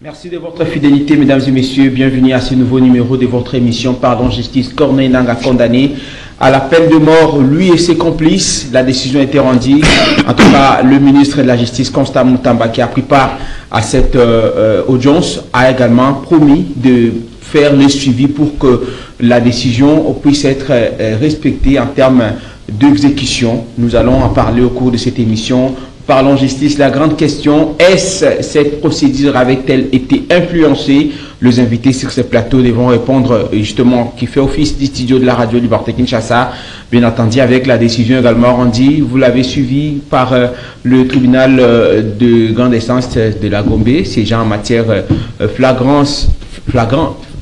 Merci de votre fidélité, mesdames et messieurs. Bienvenue à ce nouveau numéro de votre émission Pardon Justice. Corneille Nangaa condamné à la peine de mort, lui et ses complices. La décision a été rendue. En tout cas, le ministre de la Justice, Constant Mutamba, qui a pris part à cette audience, a également promis de faire le suivi pour que la décision puisse être respectée en termes d'exécution. Nous allons en parler au cours de cette émission. Parlons justice, la grande question, est-ce cette procédure avait-elle été influencée? Les invités sur ce plateau devront répondre justement, qui fait office du studio de la radio Liberté Kinshasa, bien entendu avec la décision également rendue. Vous l'avez suivi par le tribunal de grande instance de la Gombe, c'est en matière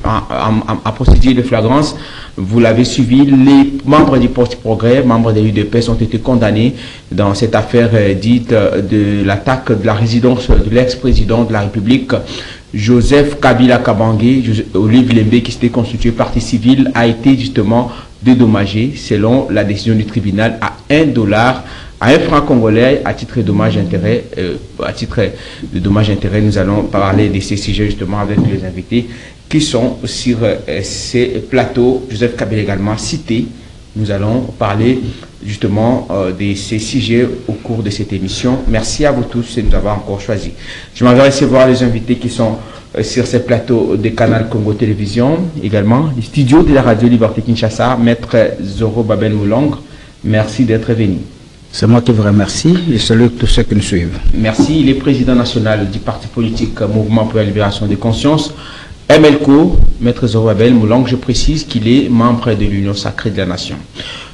à procédure de flagrance. Vous l'avez suivi, les membres du Parti Progrès, membres de l'UDPS ont été condamnés dans cette affaire dite de l'attaque de la résidence de l'ex-président de la République, Joseph Kabila Kabange. Olivier Lembe, qui s'était constitué partie civile, a été justement dédommagé selon la décision du tribunal à $1, à 1 franc congolais, à titre de dommage-intérêt. Nous allons parler de ces sujets justement avec les invités qui sont sur ces plateaux. Joseph Kabila également cité. Nous allons parler justement de ces sujets au cours de cette émission. Merci à vous tous de nous avoir encore choisis. Je m'en vais recevoir les invités qui sont sur ces plateaux de Canal Congo Télévision, également les studios de la radio Liberté Kinshasa, Maître Zoro Babel Moulong. Merci d'être venu. C'est moi qui vous remercie et salue tous ceux qui nous suivent. Merci. Il est président national du parti politique Mouvement pour la Libération des Consciences, MLCO, Maître Zoro Babel Moulong. Je précise qu'il est membre de l'Union Sacrée de la Nation.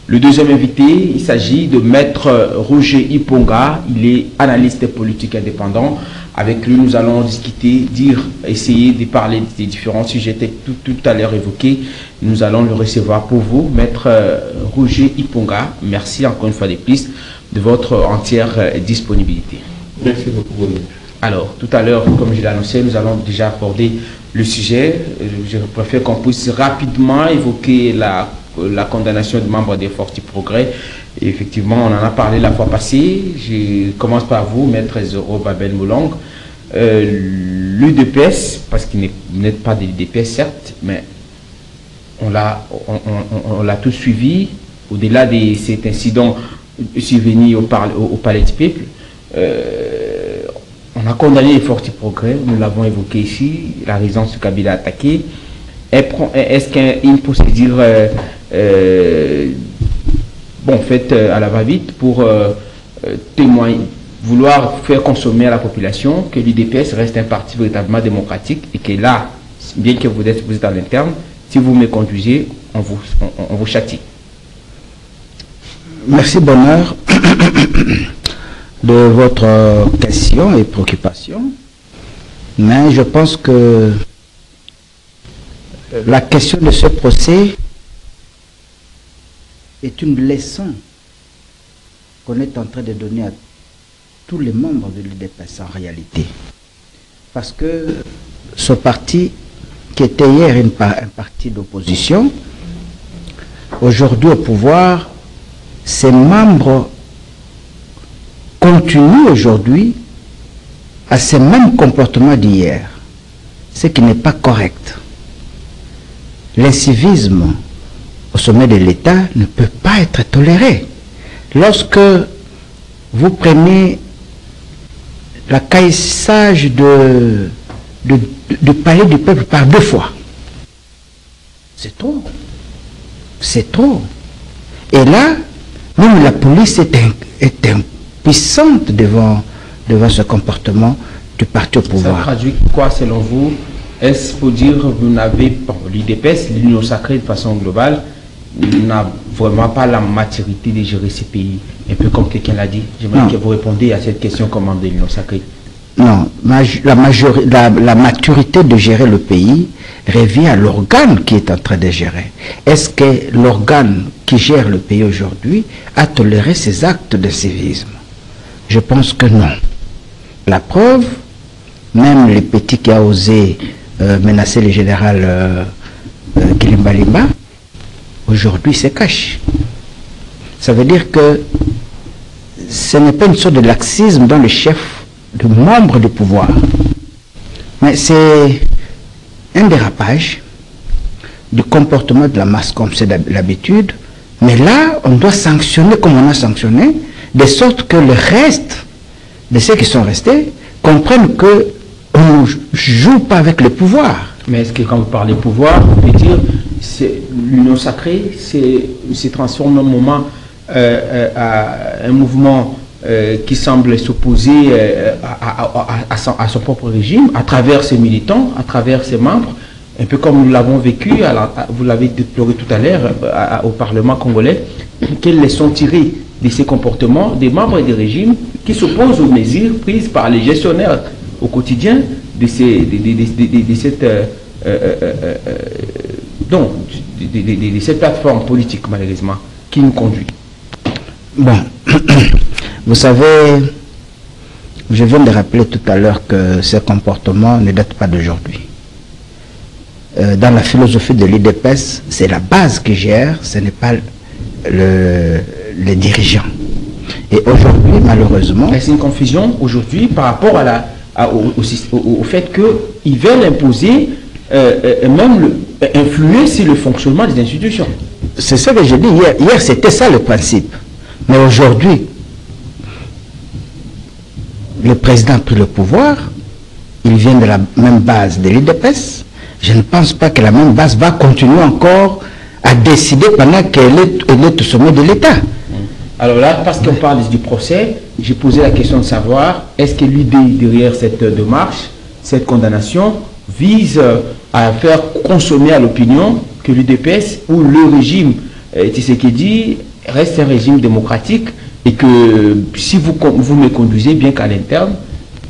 Le deuxième invité, il s'agit de Maître Roger Iponga. Il est analyste politique indépendant. Avec lui, nous allons discuter, essayer de parler des différents sujets tout à l'heure évoqués. Nous allons le recevoir pour vous, Maître Roger Iponga. Merci encore une fois de plus de votre entière disponibilité. Merci beaucoup. Alors, tout à l'heure, comme je l'ai annoncé, nous allons déjà aborder le sujet. Je préfère qu'on puisse rapidement évoquer la condamnation de membres des Forces du Progrès. Et effectivement, on en a parlé la fois passée. Je commence par vous, Maître Zoro Babel Moulong. L'UDPS, parce qu'il n'est pas de l'UDPS certes, mais on l'a tout suivi. Au-delà de cet incident survenu au Palais du Peuple, on a condamné les Forces du Progrès, nous l'avons évoqué ici, la résidence de Kabila attaquée. Est-ce qu'il y a une procédure faite à la va-vite pour témoigner, vouloir faire consommer à la population que l'UDPS reste un parti véritablement démocratique et que là, bien que vous êtes à l'interne, si vous me conduisez, on vous châtie. Merci, bonheur, de votre question et préoccupation. Mais je pense que la question de ce procès est une leçon qu'on est en train de donner à tous les membres de l'UDPS en réalité. Parce que ce parti, qui était hier un parti d'opposition, aujourd'hui au pouvoir, ses membres continuent aujourd'hui à ces mêmes comportements d'hier, ce qui n'est pas correct. L'incivisme au sommet de l'État ne peut pas être toléré. Lorsque vous prenez la caissage de Palais du Peuple par 2 fois, c'est trop. C'est trop. Et là, même la police est impuissante devant ce comportement du parti au pouvoir. Ça traduit quoi selon vous? Est-ce pour dire que vous n'avez pas, l'UDPS, l'Union Sacrée de façon globale, n'a vraiment pas la maturité de gérer ces pays? Un peu comme quelqu'un l'a dit. J'aimerais que vous répondiez à cette question comme membre de l'Union Sacrée. Non, la maturité de gérer le pays revient à l'organe qui est en train de gérer. Est-ce que l'organe qui gère le pays aujourd'hui a toléré ces actes de civisme? Je pense que non. La preuve, même les petits qui a osé menacer le général Kilimbalimba, aujourd'hui se cachent. Ça veut dire que ce n'est pas une sorte de laxisme dans le chef de membres du pouvoir. Mais c'est un dérapage du comportement de la masse comme c'est l'habitude. Mais là, on doit sanctionner comme on a sanctionné, de sorte que le reste de ceux qui sont restés comprennent qu'on ne joue pas avec le pouvoir. Mais est-ce que quand vous parlez pouvoir, vous pouvez dire l'union sacrée se transforme un moment à un mouvement qui semble s'opposer à son propre régime, à travers ses militants, à travers ses membres, un peu comme nous l'avons vécu, vous l'avez déploré tout à l'heure au Parlement congolais. Quelles leçons tirées de ces comportements des membres des régimes qui s'opposent aux mesures prises par les gestionnaires au quotidien de cette plateforme politique, malheureusement, qui nous conduit? Bon, vous savez, je viens de rappeler tout à l'heure que ces comportements ne datent pas d'aujourd'hui. Dans la philosophie de l'UDPS, c'est la base qui gère, ce n'est pas les dirigeants. Et aujourd'hui, malheureusement... C'est une confusion aujourd'hui par rapport au fait qu'ils veulent imposer, même influer sur le fonctionnement des institutions. C'est ça que j'ai dit hier. Hier, c'était ça le principe. Mais aujourd'hui, le président a pris le pouvoir, il vient de la même base de l'UDPS. Je ne pense pas que la même base va continuer encore à décider pendant qu'elle est au sommet de l'État. Alors là, parce qu'on parle du procès, j'ai posé la question de savoir, est-ce que l'idée derrière cette démarche, cette condamnation, vise à faire consommer à l'opinion que l'UDPS ou le régime Tshisekedi reste un régime démocratique et que si vous me conduisez, bien qu'à l'interne,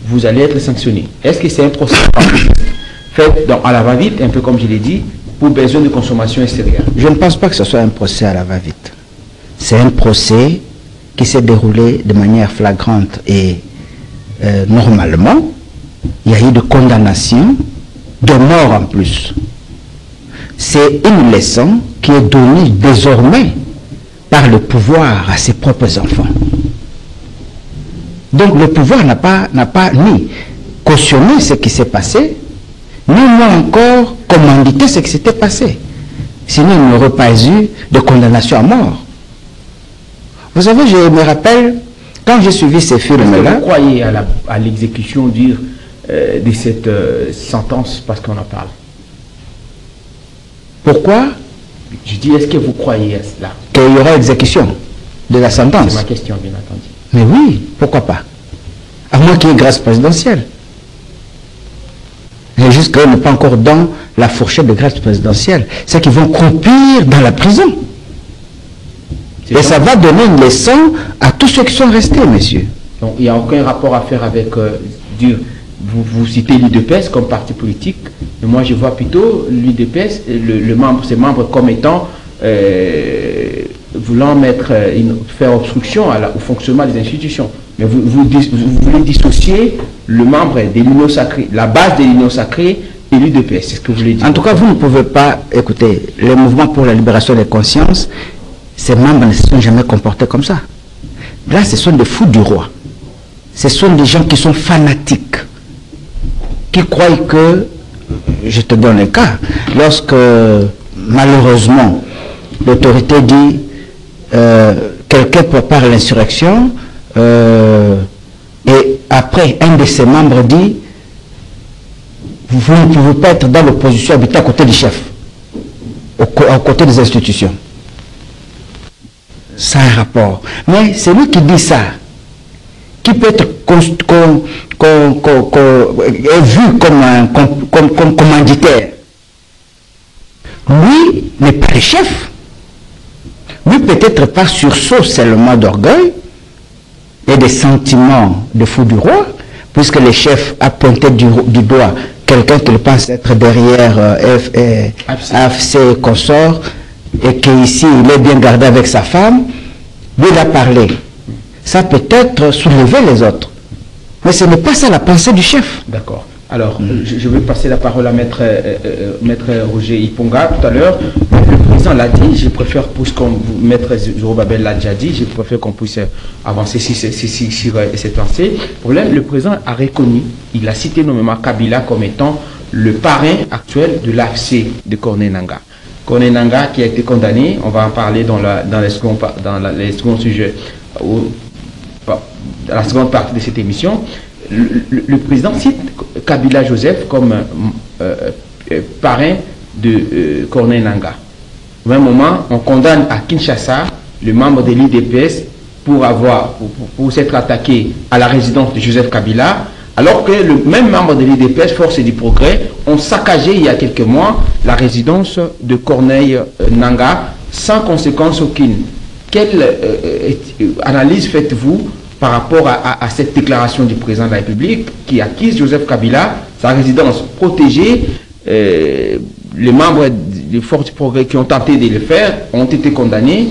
vous allez être sanctionné. Est-ce que c'est un procès fait à la va-vite, un peu comme je l'ai dit, pour besoin de consommation extérieure? Je ne pense pas que ce soit un procès à la va-vite. C'est un procès qui s'est déroulé de manière flagrante et normalement. Il y a eu de condamnations, de mort en plus. C'est une leçon qui est donnée désormais par le pouvoir à ses propres enfants. Donc le pouvoir n'a pas ni cautionné ce qui s'est passé, ni moins encore commandité ce qui s'était passé. Sinon il n'y aurait pas eu de condamnation à mort. Vous savez, je me rappelle, quand j'ai suivi ces films-là... Vous croyez à l'exécution de cette sentence parce qu'on en parle? Pourquoi? Je dis, est-ce que vous croyez à cela? Qu'il y aura exécution de la sentence? C'est ma question, bien entendu. Mais oui, pourquoi pas? À moins qu'il y ait grâce présidentielle. Et jusqu'à n'est pas encore dans la fourchette de grâce présidentielle. C'est qu'ils vont croupir dans la prison. Et ça va donner une leçon à tous ceux qui sont restés, messieurs. Donc il n'y a aucun rapport à faire avec... vous citez l'UDPS comme parti politique, mais moi je vois plutôt l'UDPS, ses membres comme étant voulant faire obstruction au fonctionnement des institutions. Mais vous voulez dissocier le membre de l'Union sacrée, la base de l'Union sacrée et l'UDPS, c'est ce que vous voulez dire? En tout cas, vous ne pouvez pas, écoutez, le mouvement pour la libération des consciences, ces membres ne se sont jamais comportés comme ça. Là, ce sont des fous du roi. Ce sont des gens qui sont fanatiques, qui croient que, je te donne un cas, lorsque malheureusement l'autorité dit quelqu'un prépare l'insurrection et après un de ses membres dit vous ne pouvez pas être dans l'opposition, habiter à côté du chef, à côté des institutions. Ça a un rapport. Mais c'est lui qui dit ça, qui peut être vu comme commanditaire. Lui n'est pas le chef. Lui peut-être par sursaut seulement d'orgueil et des sentiments de fou du roi, puisque le chef a pointé du doigt quelqu'un qu'il pense être derrière AFC consort, et qu'ici il est bien gardé avec sa femme, lui il a parlé. Ça peut être soulever les autres. Mais ce n'est pas ça la pensée du chef. D'accord. Alors, je vais passer la parole à Maître Roger Iponga tout à l'heure. Le président l'a dit, je préfère, puisqu'on Maître Zorobabel l'a déjà dit, je préfère qu'on puisse avancer sur cette pensée. Problème, le président a reconnu, il a cité nommément Kabila comme étant le parrain actuel de l'AFC de Corneille Nangaa. Corneille Nangaa qui a été condamné, on va en parler dans les seconds sujets, dans la seconde partie de cette émission. Le président cite Kabila Joseph comme parrain de Corneille Nangaa. Au même moment, on condamne à Kinshasa le membre de l'IDPS pour s'être attaqué à la résidence de Joseph Kabila, alors que le même membre de l'IDPS, Force du Progrès, ont saccagé il y a quelques mois la résidence de Corneille Nangaa sans conséquence aucune. Quelle analyse faites-vous par rapport à cette déclaration du président de la République qui acquise Joseph Kabila, sa résidence protégée? Les membres des Forces du Progrès qui ont tenté de le faire ont été condamnés.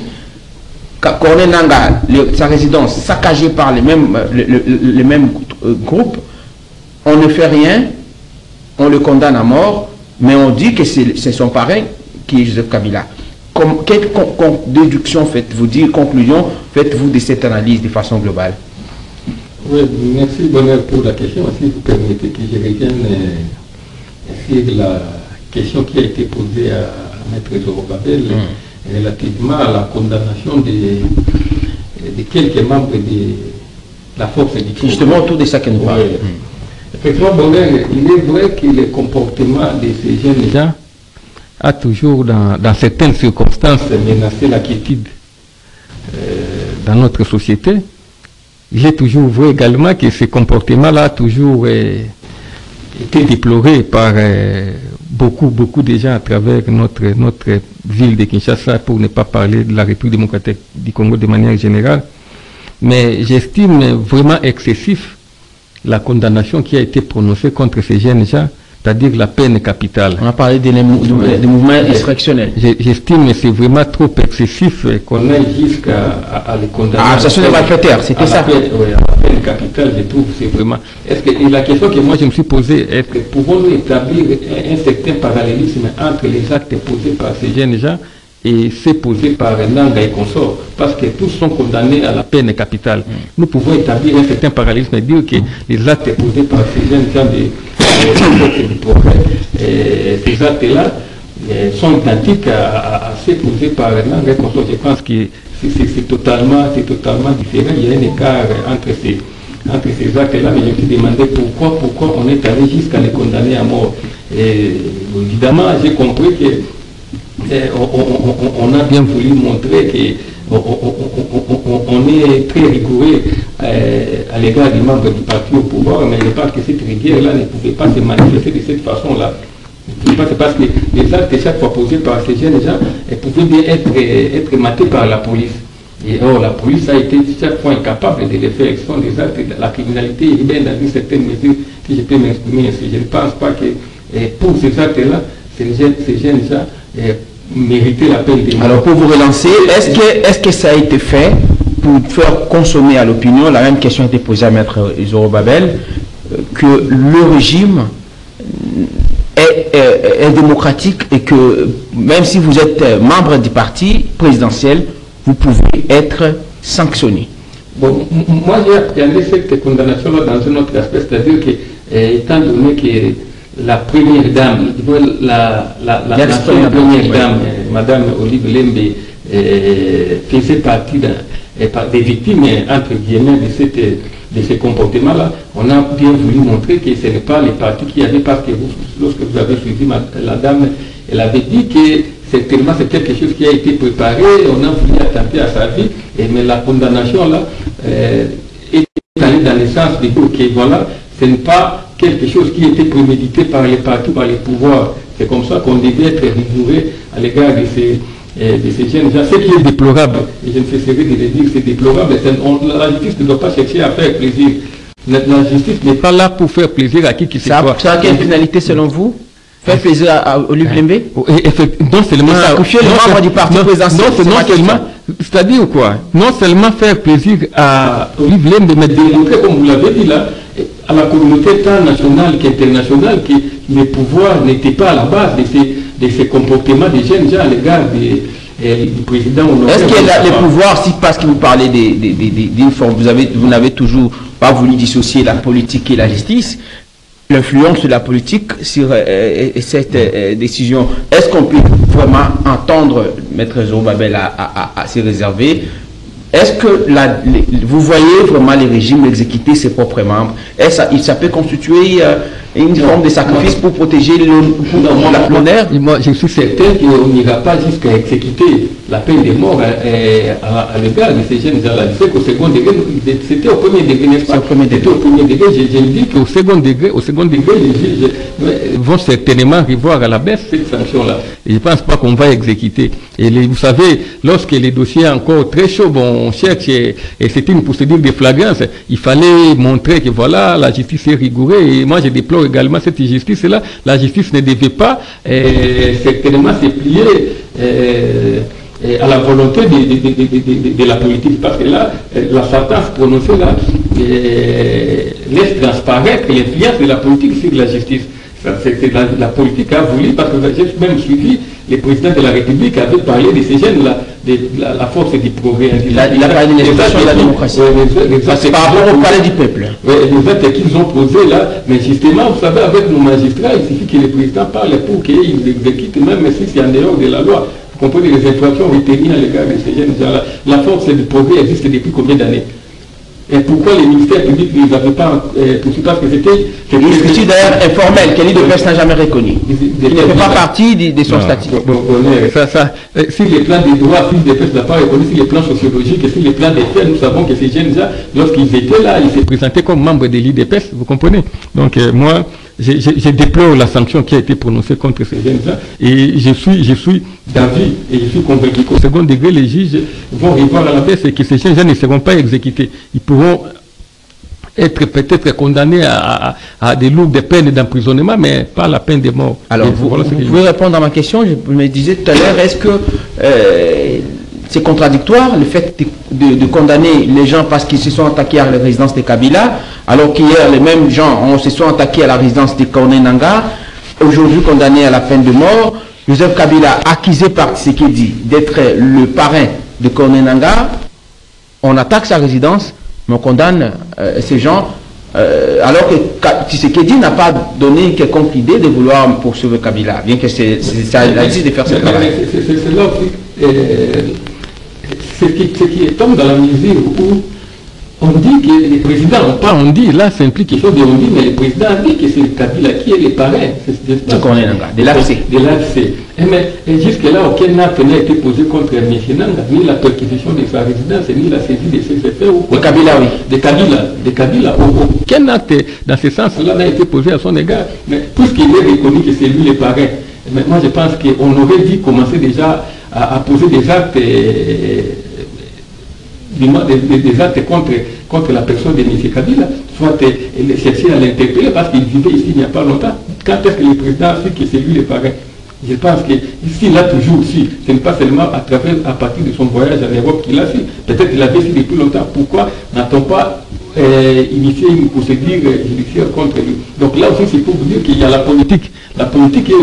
Corneille Nangaa, sa résidence saccagée par les mêmes groupes, on ne fait rien, on le condamne à mort, mais on dit que c'est son parrain qui est Joseph Kabila. Quelle déduction faites-vous, conclusion faites-vous de cette analyse de façon globale? Oui, merci Bonheur pour la question. Si vous permettez que je revienne sur la question qui a été posée à Maître Zorobabel relativement à la condamnation de quelques membres de la force du Congo. Justement autour de ça que nous parlons. Effectivement, Bonheur, il est vrai que le comportement de ces jeunes gens a toujours, dans certaines circonstances, menacé la quiétude dans notre société. Il est toujours vrai également que ce comportement-là a toujours été déploré par beaucoup de gens à travers notre ville de Kinshasa, pour ne pas parler de la République démocratique du Congo de manière générale. Mais j'estime vraiment excessif la condamnation qui a été prononcée contre ces jeunes gens, c'est-à-dire la peine capitale. On a parlé des mouvements insurrectionnels. J'estime que c'est vraiment trop excessif qu'on aille jusqu'à les condamner. Ah, ça serait malfaiteur, c'était ça. Oui, à la peine capitale, je trouve, c'est vraiment... Et la question que moi je me suis posée, est-ce que pouvons-nous établir un certain parallélisme entre les actes posés par ces jeunes gens et ceux posés par Nangaa et consorts, parce que tous sont condamnés à la peine capitale. Nous pouvons établir un certain parallélisme et dire que les actes posés par ces jeunes gens ces actes-là sont identiques à ceux posés par Nangaa et consorts. Je pense que c'est totalement différent. Il y a un écart entre ces actes-là, mais je me suis demandé pourquoi on est allé jusqu'à les condamner à mort. Évidemment, j'ai compris que on a bien voulu montrer qu'on est très rigoureux à l'égard des membres du parti au pouvoir, mais je pense que cette rigueur-là ne pouvait pas se manifester de cette façon-là. C'est parce que les actes chaque fois posés par ces jeunes gens pouvaient bien être matés par la police. Et or, la police a été chaque fois incapable de les faire. Ce sont des actes de la criminalité urbaine dans une certaine mesure, si je peux m'exprimer ainsi. Je ne pense pas que pour ces actes-là, ces jeunes gens mériter la peine de mort. Alors, pour vous relancer, est-ce que ça a été fait pour faire consommer à l'opinion? La même question a été posée à Maître Zorobabel, que le régime est démocratique et que même si vous êtes membre du parti présidentiel, vous pouvez être sanctionné. Bon, moi j'ai appréhendé cette condamnation-là dans un autre aspect, c'est-à-dire que, étant donné que la première dame, la première dame, Madame Olive Lembe, faisait partie des victimes, entre guillemets, de ce comportement-là, on a bien voulu montrer que ce n'est pas les partis qui avaient, parce que lorsque vous avez suivi la dame, elle avait dit que certainement c'est quelque chose qui a été préparé, on a voulu attenter à sa vie, mais la condamnation-là est allée dans le sens de dire que voilà, ce n'est pas quelque chose qui était prémédité par les partis, par les pouvoirs. C'est comme ça qu'on devait être rigoureux à l'égard de ces jeunes gens. Ce qui est déplorable, et je ne cesserai de le dire, c'est déplorable. La justice ne doit pas chercher à faire plaisir. La justice n'est pas là pour faire plaisir à qui que ce soit. Ça a quelle finalité selon vous? Faire plaisir à Olive Lembe? Non seulement sacrifier les membres du parti présidentiel. Non seulement, c'est-à-dire quoi? Non seulement faire plaisir à Olive Lembe, mais démontrer, comme vous l'avez dit là, à la communauté tant nationale qu'internationale que les pouvoirs n'étaient pas à la base de ces comportements des jeunes gens à l'égard du président. Est-ce que les pouvoirs, si parce que vous parlez d'une forme, vous n'avez toujours pas voulu dissocier la politique et la justice, l'influence de la politique sur cette décision, est-ce qu'on peut vraiment entendre Maître Zorobabel à se réserver? Est-ce que vous voyez vraiment les régimes exécuter ses propres membres? Ça peut constituer une forme de sacrifice pour protéger l'honneur? Moi, je suis certain qu'on n'ira pas jusqu'à exécuter la peine de mort à l'égard de ces jeunes gens-là. Je sais qu'au second degré, c'était au premier degré, n'est-ce pas? C'était au premier degré. Je dis qu'au second degré, les juges vont certainement revoir à la baisse cette sanction-là. Et je ne pense pas qu'on va exécuter. Et vous savez, lorsque les dossiers sont encore très chauds, on cherche, et c'était une procédure de flagrance, il fallait montrer que voilà, la justice est rigoureuse. Et moi, je déplore également cette justice-là. La justice ne devait pas certainement se plier à la volonté de la politique, parce que là, la sentence prononcée là laisse transparaître l'influence de la politique sur la justice. La politique a voulu, parce que j'ai même suivi le président de la République avait parlé de ces jeunes-là, de la force du progrès. Il a parlé de l'expression de la démocratie. C'est par rapport au palais du peuple. Les actes qu'ils ont posés là, mais justement, vous savez, avec nos magistrats, il suffit que le président parle pour qu'ils exécutent, même si c'est en dehors de la loi. Vous comprenez, les infractions retenues à l'égard de ces jeunes gens-là. La force du progrès existe depuis combien d'années? Et pourquoi les ministères publics ne les avaient pas poursuivis? Parce que c'était... Une structure d'ailleurs informelle que l'IDPS n'a jamais reconnue. Il ne fait pas partie de son statut. Si les plans des droits, si l'IDPS n'a pas reconnu, si les plans sociologiques, si les plans des faits, nous savons que ces jeunes-là, lorsqu'ils étaient là, ils se présentaient comme membres de l'IDPS, vous comprenez? Donc moi, je déplore la sanction qui a été prononcée contre ces jeunes-là, et je suis d'avis, et je suis convaincu qu'au second degré, les juges vont revoir à la baisse et que ces jeunes-là ne seront pas exécutés. Ils pourront être peut-être condamnés à des lourdes peines d'emprisonnement, mais pas la peine de mort. Alors, vous pouvez répondre à ma question. Je me disais tout à l'heure, est-ce que c'est contradictoire le fait de condamner les gens parce qu'ils se sont attaqués à la résidence de Kabila, alors qu'hier les mêmes gens se sont attaqués à la résidence de Corneille Nangaa, aujourd'hui condamnés à la peine de mort? Joseph Kabila, accusé par Tshisekedi d'être le parrain de Corneille Nangaa, on attaque sa résidence, mais on condamne ces gens, alors que Tshisekedi n'a pas donné quelconque idée de vouloir poursuivre Kabila, bien que ça existe de faire ce travail. C'est là aussi ce qui tombe dans la mesure où on dit que les présidents, on dit, là ça implique quelque chose de on dit, mais le président a dit que c'est Kabila qui est le parrain de l'AFC. Et jusque-là, aucun acte n'a été posé contre M. Nanga, ni la perquisition de sa résidence, ni la saisie de ses effets. De Kabila, oui. De Kabila. Aucun acte dans ce sens-là n'a été posé à son égard. Mais puisqu'il est reconnu que c'est lui le parrain, mais moi je pense qu'on aurait dû commencer déjà à poser des actes. Des actes contre la personne de M. Kabila, soit chercher à l'interpeller parce qu'il vivait ici il n'y a pas longtemps. Quand est-ce que le président a su que c'est lui le parrain? Je pense que s'il a toujours su, ce n'est pas seulement à partir de son voyage en Europe qu'il a su. Peut-être qu'il avait su depuis longtemps. Pourquoi n'a-t-on pas initié une procédure judiciaire contre lui? Donc là aussi, c'est pour vous dire qu'il y a la politique. La politique est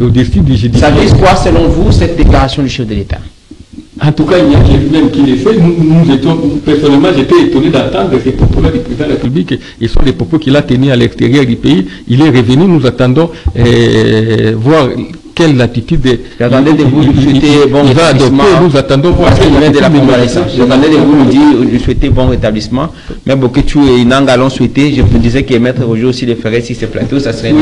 au-dessus du judiciaire. Ça dit quoi, selon vous, cette déclaration du chef de l'État? En tout cas, il y a lui-même qui le fait. Personnellement, j'étais étonné d'entendre ces propos-là du président de la République. Ils sont des propos qu'il a tenus à l'extérieur du pays. Il est revenu, nous attendons voir quelle attitude j'attendais de vous souhaiter bon rétablissement. Nous attendons voir de la convalescence. J'attendais de vous nous dire de souhaiter bon rétablissement. Mais Boketu et Nanga l'ont souhaité. Je me disais que Maître Roger aussi le ferait si c'est plateau. Ça serait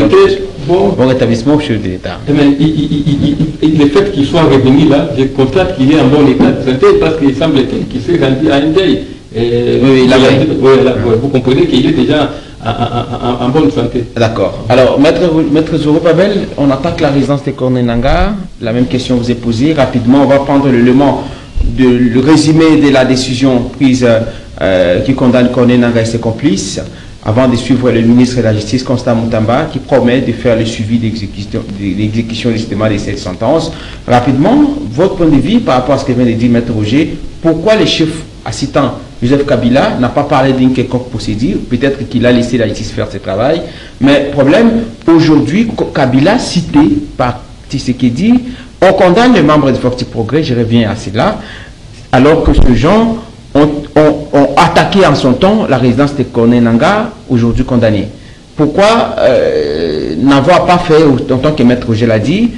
bon rétablissement au chef de l'État. Le fait qu'il soit revenu là, je constate qu'il est en bon état de santé parce qu'il semble-t-il qu'il s'est rendu à un deuil. Vous comprenez qu'il est déjà en bonne santé. D'accord. Alors, Maître Zorobabel, on attaque la résidence de Corneille Nangaa. La même question vous est posée. Rapidement, on va prendre le résumé de la décision prise qui condamne Corneille Nangaa et ses complices, avant de suivre le ministre de la Justice, Constant Moutamba, qui promet de faire le suivi d'exécution justement de cette sentence. Rapidement, votre point de vue par rapport à ce que vient de dire Maître Roger, pourquoi les chefs assistants Joseph Kabila n'a pas parlé d'une quelconque procédure. Peut-être qu'il a laissé la justice faire ses travail. Mais problème, aujourd'hui, Kabila, cité par Tshisekedi, on condamne les membres du Parti Progrès, je reviens à cela, alors que ces gens ont attaqué en son temps la résidence de Corneille Nangaa, aujourd'hui condamnée. Pourquoi n'avoir pas fait, en tant que Maître Roger l'a dit,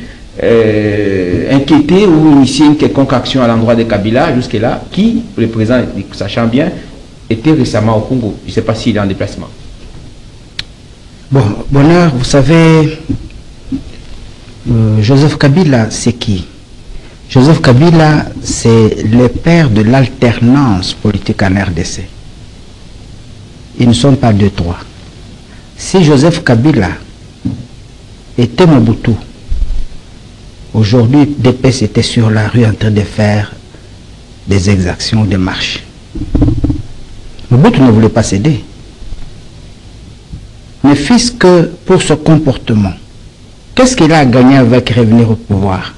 inquiéter ou initier une quelconque action à l'endroit de Kabila jusque-là, qui, le président, sachant bien, était récemment au Congo. Je ne sais pas s'il est en déplacement. Bon, Bonheur, vous savez, Joseph Kabila, c'est qui? Joseph Kabila, c'est le père de l'alternance politique en RDC. Ils ne sont pas deux, trois. Si Joseph Kabila était Mobutu, aujourd'hui, DPS était sur la rue en train de faire des exactions, des marches. Mobutu ne voulait pas céder. Mais puisque pour ce comportement, qu'est-ce qu'il a gagné avec revenir au pouvoir?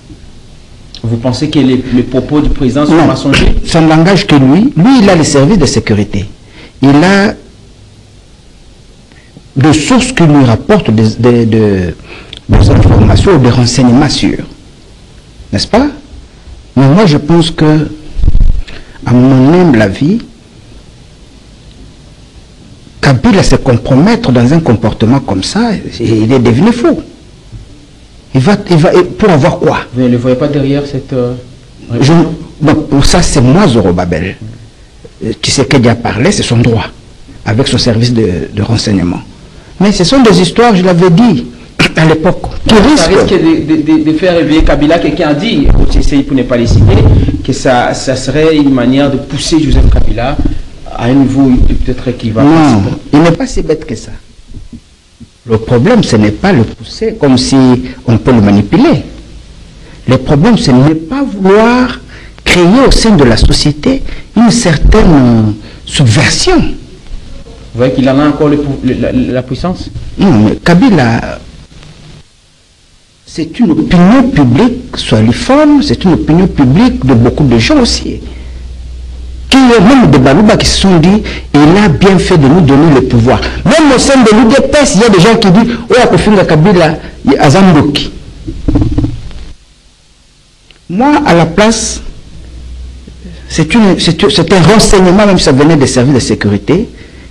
Vous pensez que les propos du président sont mensongers? Ça n'engage que lui. Lui, il a les services de sécurité. Il a des sources qui lui rapportent des informations ou des renseignements sûrs. N'est-ce pas? Mais moi, je pense que, à mon humble avis, Kabila se compromettre dans un comportement comme ça, il est devenu fou. Il va, pour avoir quoi? Vous ne le voyez pas derrière cette... Pour ça, c'est moi, Zorobabel. Tu sais qu'il a parlé, c'est son droit, avec son service de renseignement. Mais ce sont des histoires, je l'avais dit à l'époque, qui risque de faire réveiller Kabila. Quelqu'un a dit, pour ne pas les citer, que ça serait une manière de pousser Joseph Kabila à un niveau peut-être équivalent. Non, il n'est pas si bête que ça. Le problème, ce n'est pas le pousser comme si on peut le manipuler. Le problème, ce n'est pas vouloir créer au sein de la société une certaine subversion. Vous voyez qu'il en a encore la puissance? Non, mais Kabila, c'est une opinion publique soliforme, c'est une opinion publique de beaucoup de gens aussi. Même des Balouba qui se sont dit, il a bien fait de nous donner le pouvoir. Même au sein de l'UDPS, il y a des gens qui disent, oh, Akofinga Kabila, Azamboki. Moi, à la place, c'est un renseignement, même si ça venait des services de sécurité,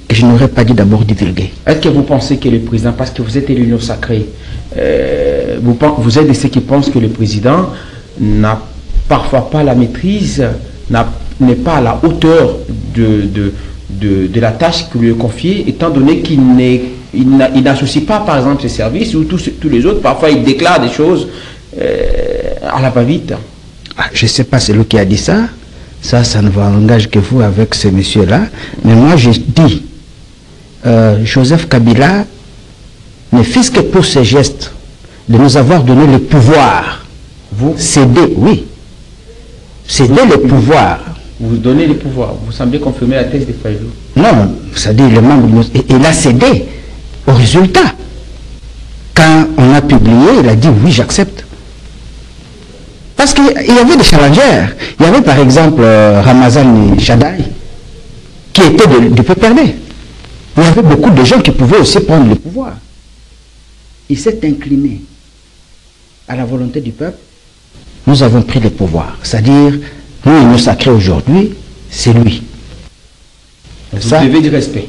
que je n'aurais pas dit d'abord divulguer. Est-ce que vous pensez que le président, parce que vous êtes l'union sacrée, vous êtes de ceux qui pensent que le président n'a parfois pas la maîtrise, n'est pas à la hauteur de la tâche que lui est confiée, étant donné qu'il n'associe pas, par exemple, ses services ou tous les autres. Parfois, il déclare des choses à la va-vite. Je ne sais pas, c'est lui qui a dit ça. Ça ne vous engage que vous avec ce monsieur-là. Mais moi, je dis, Joseph Kabila ne fils que pour ses gestes, de nous avoir donné le pouvoir. Vous cédez, oui. Cédez le pouvoir. Vous donnez le pouvoir. Vous semblez confirmer la thèse de Fayou. Non, c'est-à-dire le membre, il a cédé au résultat. Quand on a publié, il a dit oui, j'accepte. Parce qu'il y avait des challengers. Il y avait par exemple Ramazan Shadai, qui était du PPRD. Il y avait beaucoup de gens qui pouvaient aussi prendre le pouvoir. Il s'est incliné à la volonté du peuple. Nous avons pris le pouvoir. C'est-à-dire, nous, il nous sacré aujourd'hui, c'est lui. Vous devez du respect.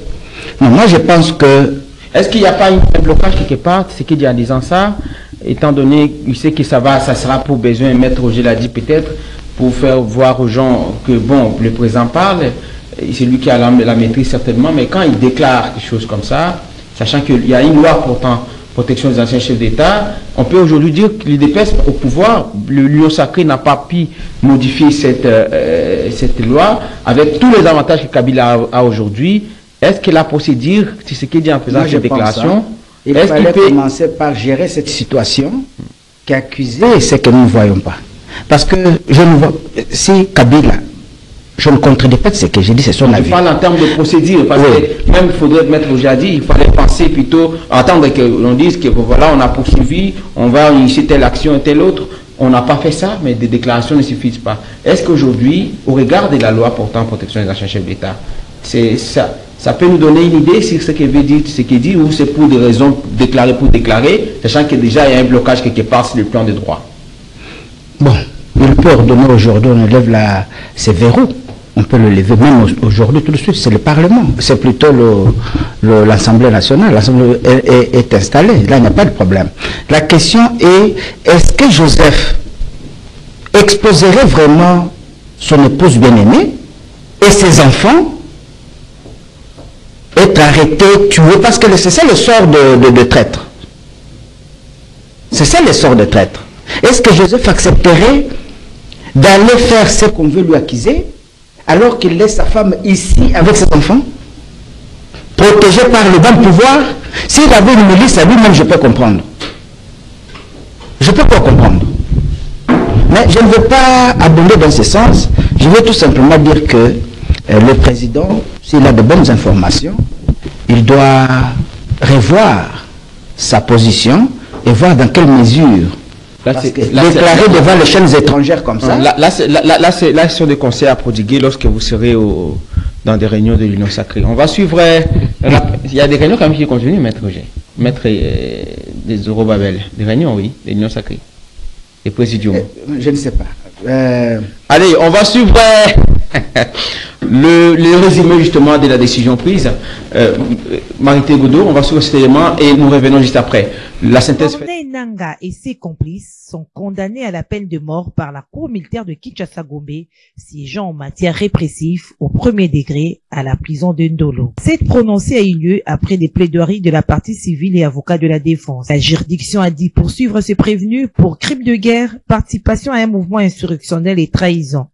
Non, moi je pense que... Est-ce qu'il n'y a pas un blocage quelque part, ce qu'il dit en disant ça, étant donné, il sait que ça sera pour besoin, Maître Roger l'a dit peut-être, pour faire voir aux gens que, bon, le président parle, c'est lui qui a la maîtrise certainement, mais quand il déclare quelque chose comme ça, sachant qu'il y a une loi portant protection des anciens chefs d'État, on peut aujourd'hui dire que l'UDPS au pouvoir, l'Union sacrée n'a pas pu modifier cette loi avec tous les avantages que Kabila a aujourd'hui. Est-ce que la procédure, c'est ce qu'il dit en faisant cette déclaration, il fallait commencer par gérer cette situation qui est accusée, c'est que nous ne voyons pas. Parce que je ne vois, si Kabila, je ne contredis pas de ce que j'ai dit, c'est son avis. Je parle en termes de procédure, parce que même il faudrait mettre au jardin, il fallait penser plutôt, attendre que l'on dise que voilà, on a poursuivi, on va initier telle action et telle autre. on n'a pas fait ça, mais des déclarations ne suffisent pas. Est-ce qu'aujourd'hui, au regard de la loi portant protection des agents chefs d'État, ça peut nous donner une idée sur ce qu'il veut dire, ce qu'il dit, ou c'est pour des raisons déclarées pour déclarer, sachant que déjà il y a un blocage quelque part sur le plan des droits? Bon, il peut ordonner aujourd'hui, on lève ces verrous. On peut le lever même aujourd'hui tout de suite. C'est le Parlement. C'est plutôt l'Assemblée nationale. L'Assemblée est installée. Là, il n'y a pas de problème. La question est-ce que Joseph exposerait vraiment son épouse bien-aimée et ses enfants être arrêtés, tués? Parce que c'est ça le sort de traître. C'est ça le sort de traître. Est-ce que Joseph accepterait d'aller faire ce qu'on veut lui accuser, alors qu'il laisse sa femme ici avec ses enfants, protégé par le bon pouvoir? S'il avait une milice à lui-même, je peux comprendre. Je peux pas comprendre. Mais je ne veux pas abonder dans ce sens. Je veux tout simplement dire que le président, s'il a de bonnes informations, il doit revoir sa position et voir dans quelle mesure. Déclarer devant les chaînes étrangères comme ça. Là, ce sont des conseils à prodiguer lorsque vous serez dans des réunions de l'Union sacrée. On va suivre. Il y a des réunions quand même qui continuent, maître Roger. Maître des Zorobabel. Des réunions, oui, de l'Union sacrée. Des présidiums. Je ne sais pas. Allez, on va suivre le résumé justement de la décision prise. Marité Goudou, on va suivre cet élément et nous revenons juste après. La synthèse. Corneille Nangaa et ses complices sont condamnés à la peine de mort par la Cour militaire de Kinshasa-Gombe, siégeant en matière répressive au premier degré à la prison de Ndolo. Cette prononcée a eu lieu après des plaidoiries de la partie civile et avocats de la défense. La juridiction a dit poursuivre ce prévenu pour crime de guerre, participation à un mouvement insurrectionnel et trahison.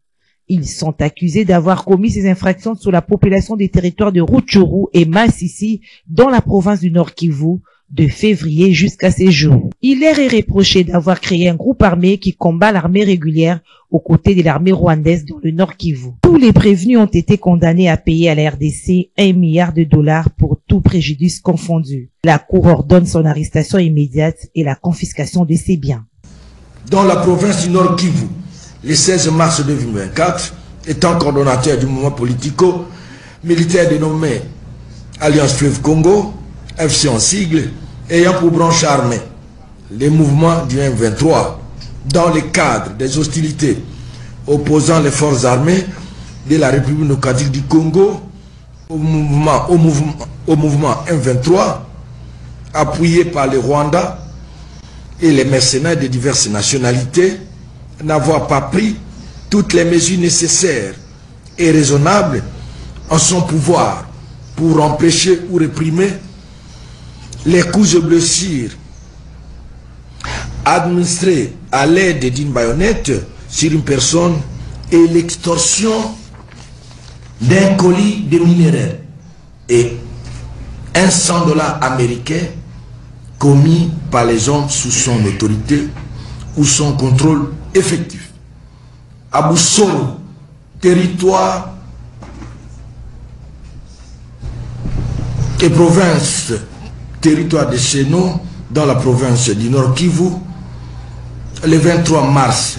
Ils sont accusés d'avoir commis ces infractions sur la population des territoires de Rutshuru et Masisi dans la province du Nord Kivu de février jusqu'à ces jours. Il leur est reproché d'avoir créé un groupe armé qui combat l'armée régulière aux côtés de l'armée rwandaise dans le Nord Kivu. Tous les prévenus ont été condamnés à payer à la RDC $1 milliard pour tout préjudice confondu. La Cour ordonne son arrestation immédiate et la confiscation de ses biens. Dans la province du Nord Kivu, le 16 mars 2024, étant coordonnateur du mouvement politico-militaire dénommé Alliance Fleuve Congo, FC en sigle, ayant pour branche armée les mouvements du M23 dans le cadre des hostilités opposant les forces armées de la République démocratique du Congo au mouvement M23 appuyé par le Rwanda et les mercenaires de diverses nationalités, n'avoir pas pris toutes les mesures nécessaires et raisonnables en son pouvoir pour empêcher ou réprimer les coups et blessures administrés à l'aide d'une baïonnette sur une personne et l'extorsion d'un colis de minerais et un $100 américains commis par les hommes sous son autorité ou son contrôle effectif. À Boussoro, territoire et province, territoire de Seno, dans la province du Nord Kivu, le 23 mars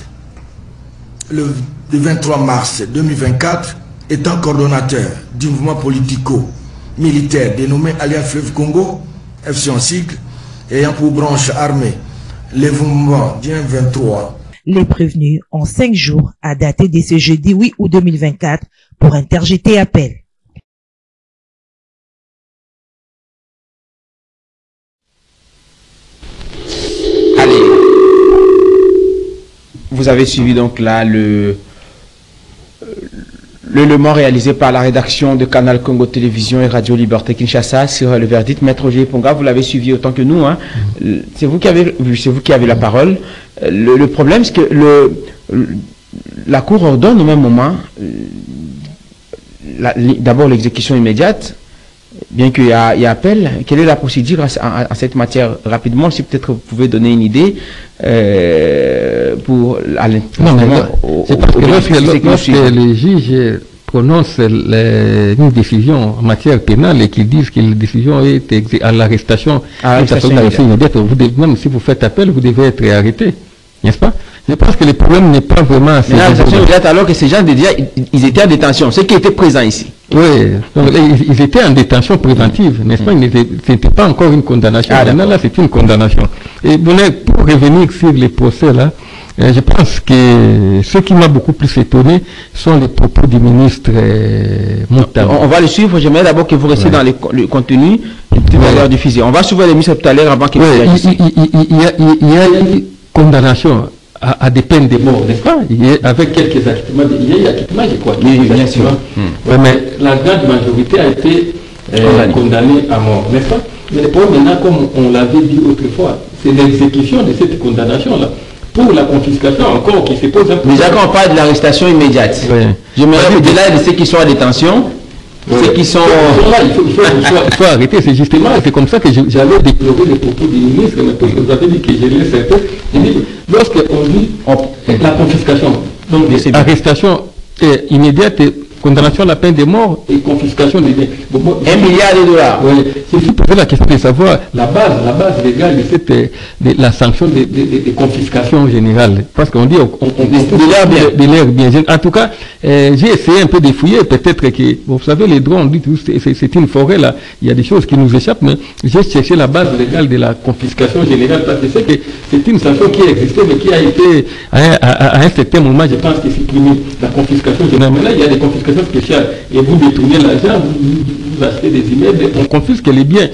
2024, étant coordonnateur du mouvement politico-militaire dénommé Alliance Fleuve Congo, FC en sigle, ayant pour branche armée les mouvements du M23. Les prévenus ont 5 jours à dater de ce jeudi 8 août 2024 pour interjeter appel. Allez, vous avez suivi donc là l'élément réalisé par la rédaction de Canal Congo Télévision et Radio Liberté Kinshasa sur le verdict. Maître Roger Ponga, vous l'avez suivi autant que nous. Hein. C'est vous qui avez la parole. Le problème, c'est que la Cour ordonne au même moment d'abord l'exécution immédiate, bien qu'il y a appel. Quelle est la procédure en cette matière? Rapidement, si peut-être vous pouvez donner une idée pour... C'est parce que lorsque les juges prononcent une décision en matière pénale et qu'ils disent que la décision est à l'arrestation immédiate, même si vous faites appel, vous devez être arrêté. n'est-ce pas? Je pense que le problème n'est pas vraiment à mais l'arrestation immédiate, alors que ces gens déjà, ils étaient en détention, ceux qui étaient présents ici. Oui, donc, ils étaient en détention préventive, n'est-ce pas? Ce n'était pas encore une condamnation. Maintenant, là, c'est une condamnation. Et bon, pour revenir sur les procès, là, je pense que ce qui m'a beaucoup plus étonné sont les propos du ministre Moutamba. On va le suivre. J'aimerais d'abord que vous restiez dans le contenu tout à l'heure diffusé. On va suivre le ministre tout à l'heure avant qu'il réagisse. Il y a une condamnation à des peines de mort, n'est-ce pas? Avec quelques acquittements. Il y a eu acquittement, je crois. Oui, bien sûr. Ouais, mais la grande majorité a été condamnée à mort, n'est-ce pas? Mais le problème maintenant, comme on l'avait dit autrefois, c'est l'exécution de cette condamnation-là. Pour la confiscation encore qui se pose un peu. Déjà quand on parle de l'arrestation immédiate, je me rappelle au-delà de ceux qui sont en détention, ceux qui sont... Là, il faut arrêter, c'est justement, c'est comme ça que j'allais déplorer les propos du ministre, mais parce que vous avez dit que je l'ai certain. Lorsqu'on dit la confiscation, donc l'arrestation immédiate, condamnation à la peine de mort et confiscation des biens. $1 milliard. Oui, c'est juste poser la question de savoir la base légale de la sanction de confiscation générale. Parce qu'on dit de l'air bien. En tout cas, j'ai essayé un peu de fouiller. Peut-être que, vous savez, les droits, on dit que c'est une forêt là. Il y a des choses qui nous échappent, mais j'ai cherché la base légale de la confiscation générale parce que c'est que c'est une sanction qui existait, mais qui a été à un certain moment, je pense, que supprimée. La confiscation générale. Mais là, il y a des confiscations spéciales et vous détournez l'argent, vous achetez des immeubles, on confisque les biens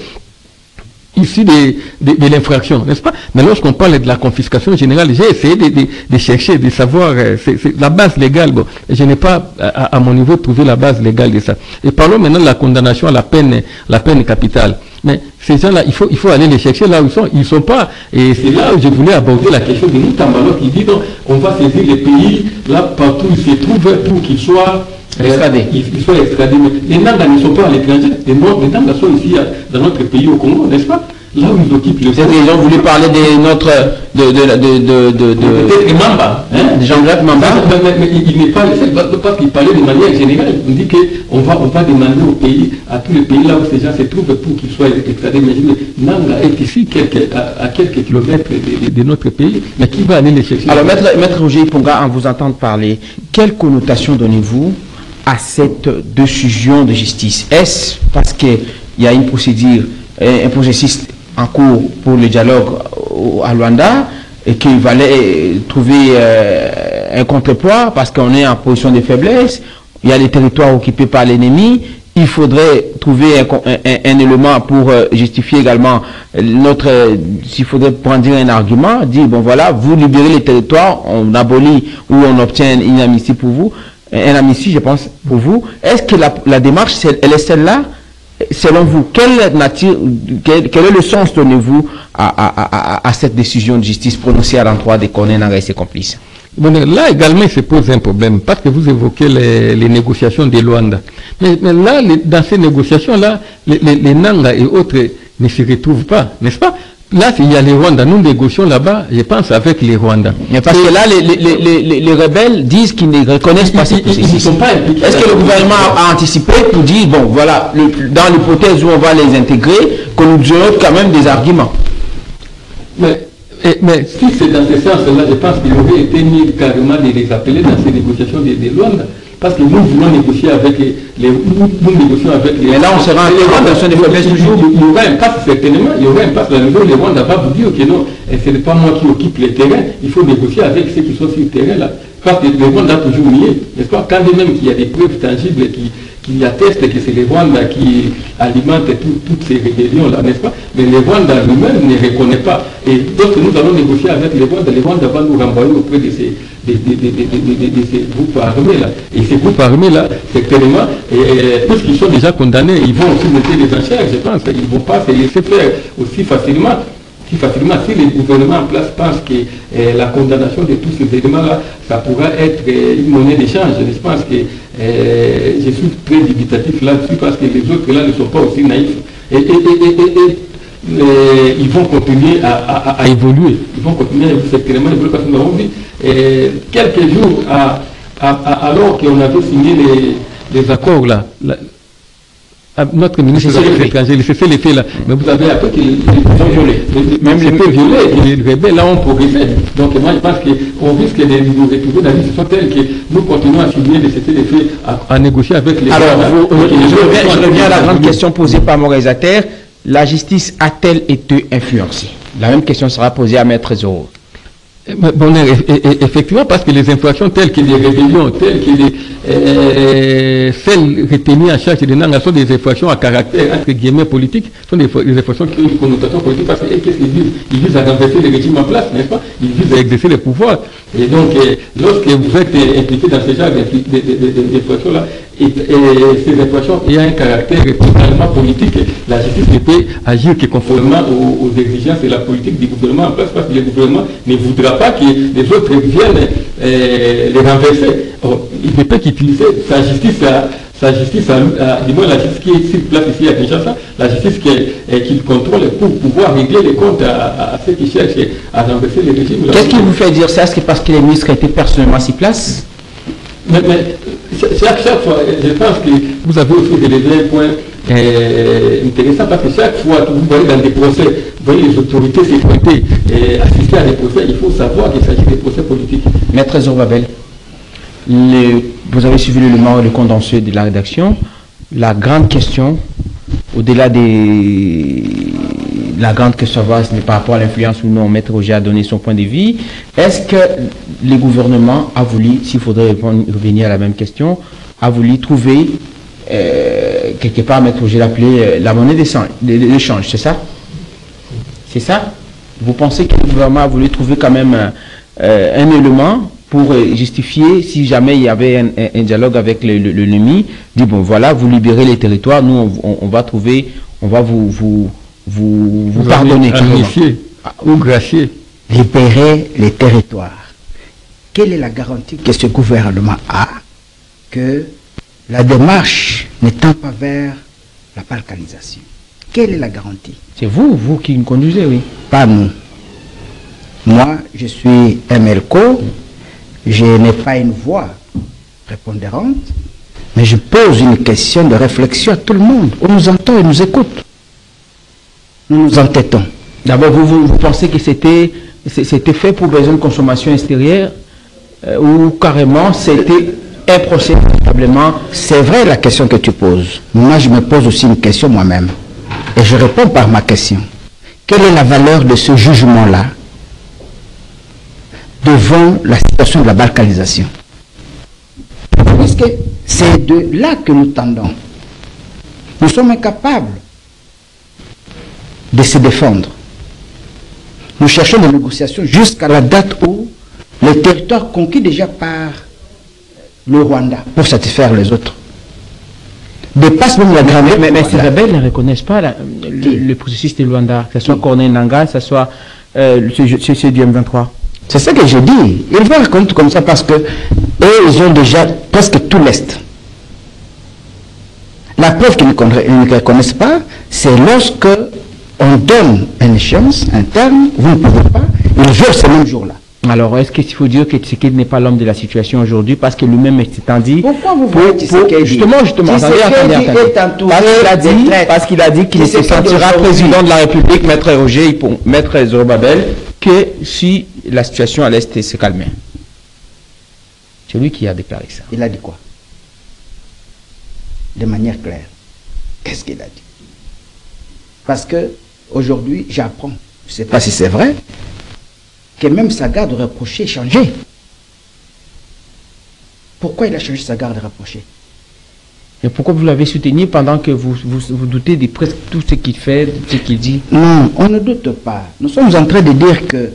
issus de l'infraction, n'est-ce pas? Mais lorsqu'on parle de la confiscation générale, j'ai essayé de chercher, de savoir c'est la base légale. Bon, je n'ai pas à mon niveau trouvé la base légale de ça. Et parlons maintenant de la condamnation à la peine capitale. Mais ces gens-là, il faut aller les chercher là où ils sont. Ils ne sont pas. Et c'est là où je voulais aborder la question de Moutamba qui dit donc, on va saisir les pays là partout où ils se trouvent pour qu'ils soient extradés. Ils soient extradés. Les Nanga ne sont pas à l'étranger. Les Nanga sont ici dans notre pays au Congo, n'est-ce pas? Là où ils occupent le... Peut-être qu'ils ont voulu parler de notre... Peut-être Mamba. De Jean-Jacques Mamba. Mais il n'est pas le seul, parce qu'il parlait de manière générale. On dit qu'on va demander au pays, à tous les pays là où ces gens se trouvent pour qu'ils soient extradés. Mais Nanga est ici à quelques kilomètres de notre pays. Mais qui va aller les chercher? Alors, Maître Roger Ponga, en vous entendant parler, quelle connotation donnez-vous à cette décision de justice? Est-ce parce qu'il y a une procédure, un processus en cours pour le dialogue à Luanda et qu'il fallait trouver un contrepoids parce qu'on est en position de faiblesse, il y a des territoires occupés par l'ennemi, il faudrait trouver un élément pour justifier également s'il faudrait prendre un argument, dire bon voilà, vous libérez les territoires, on abolit ou on obtient une amnistie pour vous, un amnistie je pense pour vous. Est-ce que la démarche, elle est celle-là? Selon vous, quel est le sens donnez-vous à cette décision de justice prononcée à l'endroit de Corneille Nangaa et ses complices? Bon, là également, il se pose un problème, parce que vous évoquez les négociations de Luanda. Mais là, dans ces négociations-là, les Nanga et autres ne se retrouvent pas, n'est-ce pas? Là, il y a les Rwandais. Nous négocions là-bas, je pense, avec les Rwandais. Mais parce que là, les rebelles disent qu'ils ne reconnaissent pas ces processus. Ils ne sont pas impliqués. Est-ce que le gouvernement a anticipé pour dire, bon, voilà, dans l'hypothèse où on va les intégrer, que nous donnons quand même des arguments? Mais si c'est dans ce sens-là, je pense qu'il aurait été mieux carrément de les appeler dans ces négociations de Luanda. Parce que nous voulons négocier avec nous négocions avec les... Mais là, on sera en situation de faiblesse toujours. Il y aura un passe, certainement. Il y aura un passe. La nouvelle, les Rwandais va vous dire que non, ce n'est pas moi qui occupe les terrains. Il faut négocier avec ceux qui sont sur le terrain là. Parce que les Rwandais ont toujours nié. N'est-ce pas? Quand même qu'il y a des preuves tangibles qui attestent que c'est les Rwandais qui alimentent toutes ces rébellions-là, n'est-ce pas? Mais les Rwandais eux-mêmes ne reconnaissent pas. Et donc nous allons négocier avec les Rwandais vont nous renvoyer auprès de ces groupes armés-là. Et ces groupes armés-là, certainement, puisqu'ils sont déjà condamnés, ils vont aussi mettre les enchères, je pense. Ils ne vont pas se laisser faire aussi facilement. Si les gouvernements en place pensent que la condamnation de tous ces éléments-là, ça pourra être une monnaie d'échange. Je pense que je suis très dubitatif là-dessus parce que les autres là ne sont pas aussi naïfs. Et ils vont continuer à évoluer. Ils vont continuer à évoluer parce que nous avons vu quelques jours alors qu'on avait signé les accords là. Notre ministre des Affaires étrangères, il fait les faits là. Mais vous avez appris qu'ils ont violé. Même les faits violés, les rebelles là ont progressé. Donc moi je pense qu'on risque de nous retrouver dans une situation telle que nous continuons à subir des faits à négocier avec les... Alors, je reviens à la grande question posée par mon réalisateur. La justice a-t-elle été influencée? La même question sera posée à Maître Zoro. Bon, effectivement, parce que les infractions telles que les rébellions, telles que celles retenues en charge des Nanga sont des infractions à caractère, entre guillemets, politique, sont des infractions qui ont une connotation politique, parce qu'est-ce qu'ils visent? Ils visent à renverser le régime en place, n'est-ce pas? Ils visent à exercer le pouvoir. Et donc, lorsque vous êtes impliqué dans ce genre d'infractions-là, et ces infractions ayant un caractère totalement politique, la justice ne peut agir que conformément aux exigences de la politique du gouvernement en place, parce que le gouvernement ne voudra pas que les autres viennent les renverser. Or, il ne peut qu'utiliser sa justice, du moins la justice qui est sur place ici à Kinshasa, la justice qu'il contrôle pour pouvoir régler les comptes à ceux qui cherchent à renverser le régime. Qu'est-ce qui vous fait dire ça? Est-ce que parce que les ministres étaient personnellement sur place? Mais chaque fois, je pense que vous avez aussi relevé un point intéressant, parce que chaque fois que vous voyez dans des procès, vous voyez les autorités sécurité assister à des procès, il faut savoir qu'il s'agit des procès politiques. Maître Zorbabel, vous avez suivi l'élément et le condensé de la rédaction. La grande question, au-delà de la grande question, c'est par rapport à l'influence ou non, Maître Roger a donné son point de vue. Est-ce que le gouvernement a voulu, s'il faudrait revenir à la même question, a voulu trouver quelque part, Maître Roger l'appelait la monnaie d'échange, c'est ça? C'est ça? Vous pensez que le gouvernement a voulu trouver quand même un élément pour justifier, si jamais il y avait un dialogue avec l'ennemi, dit bon voilà, vous libérez les territoires, nous on va trouver, on va vous pardonner. Ou gracier. Libérer les territoires. Quelle est la garantie que ce gouvernement a que la démarche n'étend pas vers la balkanisation? Quelle est la garantie? C'est vous qui nous conduisez, oui. Pas nous. Moi, je suis MLCO, je n'ai pas une voix prépondérante, mais je pose une question de réflexion à tout le monde. On nous entend et nous écoute. Nous nous entêtons. D'abord, vous pensez que c'était fait pour besoin de consommation extérieure ou carrément c'était un procès véritablement? C'est vrai la question que tu poses. Moi, je me pose aussi une question moi-même. Et je réponds par ma question. Quelle est la valeur de ce jugement-là devant la situation de la balkanisation? Puisque c'est de là que nous tendons. Nous sommes incapables de se défendre. Nous cherchons des négociations jusqu'à la date où les territoires conquis déjà par le Rwanda pour satisfaire les autres dépassent même la grandeur. Mais ces rebelles ne reconnaissent pas le processus de Luanda, que ce soit Corneille Nangaa, que ce soit ce du M23. C'est ça que je dis. Ils vont reconnaître comme ça parce que eux, ils ont déjà presque tout l'Est. La preuve qu'ils ne reconnaissent pas, c'est lorsque on donne une échéance, un terme, vous ne pouvez pas, ils veulent ce même jour-là. Alors, est-ce qu'il faut dire que Tshisekedi n'est pas l'homme de la situation aujourd'hui parce que lui-même est dit... Pourquoi vous voyez Tshisekedi? Justement, parce qu'il a dit qu'il se sentira président de la République, Maître Roger, Maître Zorbabel, que si la situation à l'Est se calmait. C'est lui qui a déclaré ça. Il a dit quoi? De manière claire. Qu'est-ce qu'il a dit? Parce que aujourd'hui, j'apprends, je ne sais pas si c'est vrai, que même sa garde rapprochée a changé. Pourquoi il a changé sa garde rapprochée? Et pourquoi vous l'avez soutenu pendant que vous doutez de presque tout ce qu'il fait, ce qu'il dit? Non, on ne doute pas. Nous sommes en train de dire que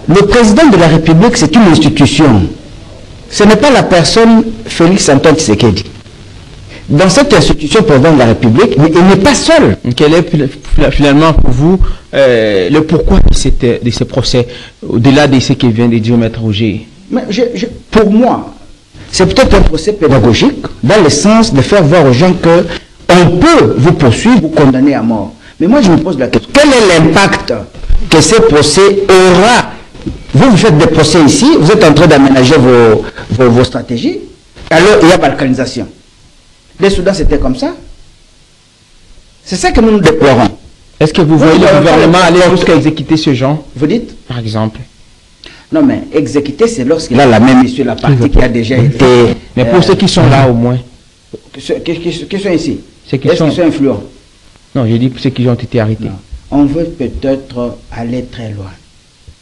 le président de la République, c'est une institution. Ce n'est pas la personne Félix Antoine Tshisekedi. Dans cette institution président de la République, mais il n'est pas seul. Quel est finalement pour vous le pourquoi de ce procès, au-delà de ce que vient de dire Maître Roger? Mais pour moi, c'est peut-être un procès pédagogique, dans le sens de faire voir aux gens qu'on peut vous poursuivre, vous condamner à mort. Mais moi, je me pose la question, quel est l'impact que ce procès aura? Vous faites des procès ici, vous êtes en train d'aménager vos stratégies, alors il y a balkanisation. Les Soudan, c'était comme ça. C'est ça que nous nous déplorons. Est-ce que vous voyez le gouvernement aller jusqu'à exécuter ce genre? Vous dites? Par exemple. Non, mais exécuter, c'est lorsqu'il a la même issue, la partie qui a déjà été... Mais pour ceux qui sont là, au moins. Qui sont ici? Ceux qui Est-ce sont... qu'ils sont influents? Non, j'ai dit ceux qui ont été arrêtés. Non. On veut peut-être aller très loin.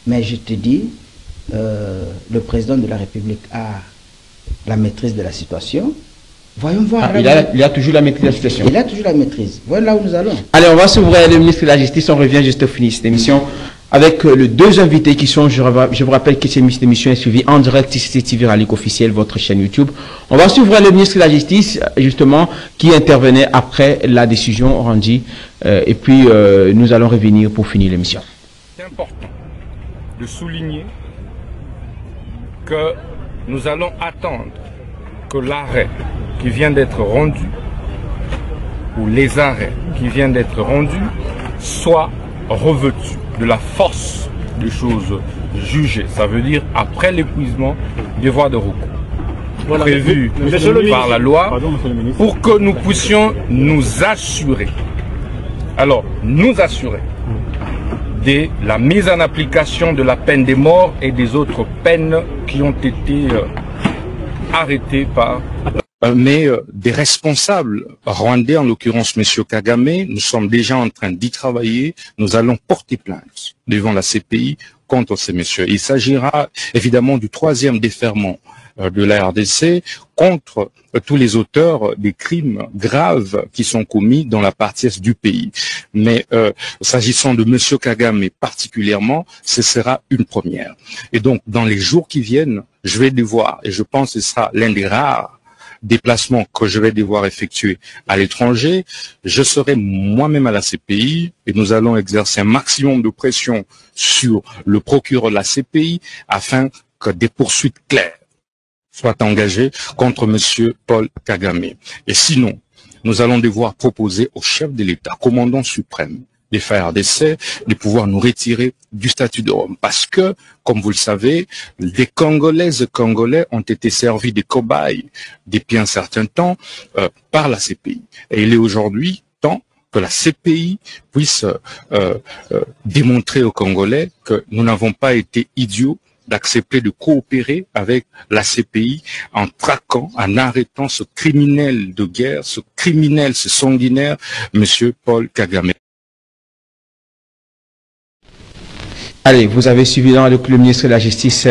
Mais je te dis, le président de la République a la maîtrise de la situation. Voyons voir. Il a toujours la maîtrise de la situation. Il a toujours la maîtrise. Voilà là où nous allons. Allez, on va s'ouvrir le ministre de la Justice. On revient juste au fini de cette émission avec les deux invités qui sont, je vous rappelle que cette émission est suivie en direct sur CCTV Ralik officiel, votre chaîne YouTube. On va s'ouvrir le ministre de la Justice, justement, qui intervenait après la décision rendue. Et puis, nous allons revenir pour finir l'émission. C'est important de souligner que nous allons attendre que l'arrêt qui vient d'être rendu ou les arrêts qui viennent d'être rendus soient revêtus de la force des choses jugées. Ça veut dire après l'épuisement des voies de recours prévues par la loi pour que nous puissions nous assurer. Alors, nous assurer de la mise en application de la peine de mort et des autres peines qui ont été arrêtées par... Mais des responsables rwandais, en l'occurrence M. Kagame, nous sommes déjà en train d'y travailler. Nous allons porter plainte devant la CPI contre ces messieurs. Il s'agira évidemment du troisième déferment de la RDC contre tous les auteurs des crimes graves qui sont commis dans la partie est du pays. Mais s'agissant de M. Kagame particulièrement, ce sera une première. Et donc, dans les jours qui viennent, je vais devoir, et je pense que ce sera l'un des rares déplacements que je vais devoir effectuer à l'étranger, je serai moi-même à la CPI et nous allons exercer un maximum de pression sur le procureur de la CPI afin que des poursuites claires soient engagées contre M. Paul Kagame. Et sinon, nous allons devoir proposer au chef de l'État, commandant suprême des FARDC, de pouvoir nous retirer du statut de Rome. Parce que, comme vous le savez, des Congolaises et Congolais ont été servis de cobayes depuis un certain temps par la CPI. Et il est aujourd'hui temps que la CPI puisse démontrer aux Congolais que nous n'avons pas été idiots d'accepter de coopérer avec la CPI en traquant, en arrêtant ce criminel de guerre, ce criminel, ce sanguinaire, M. Paul Kagame. Allez, vous avez suivi dans le ministre de la Justice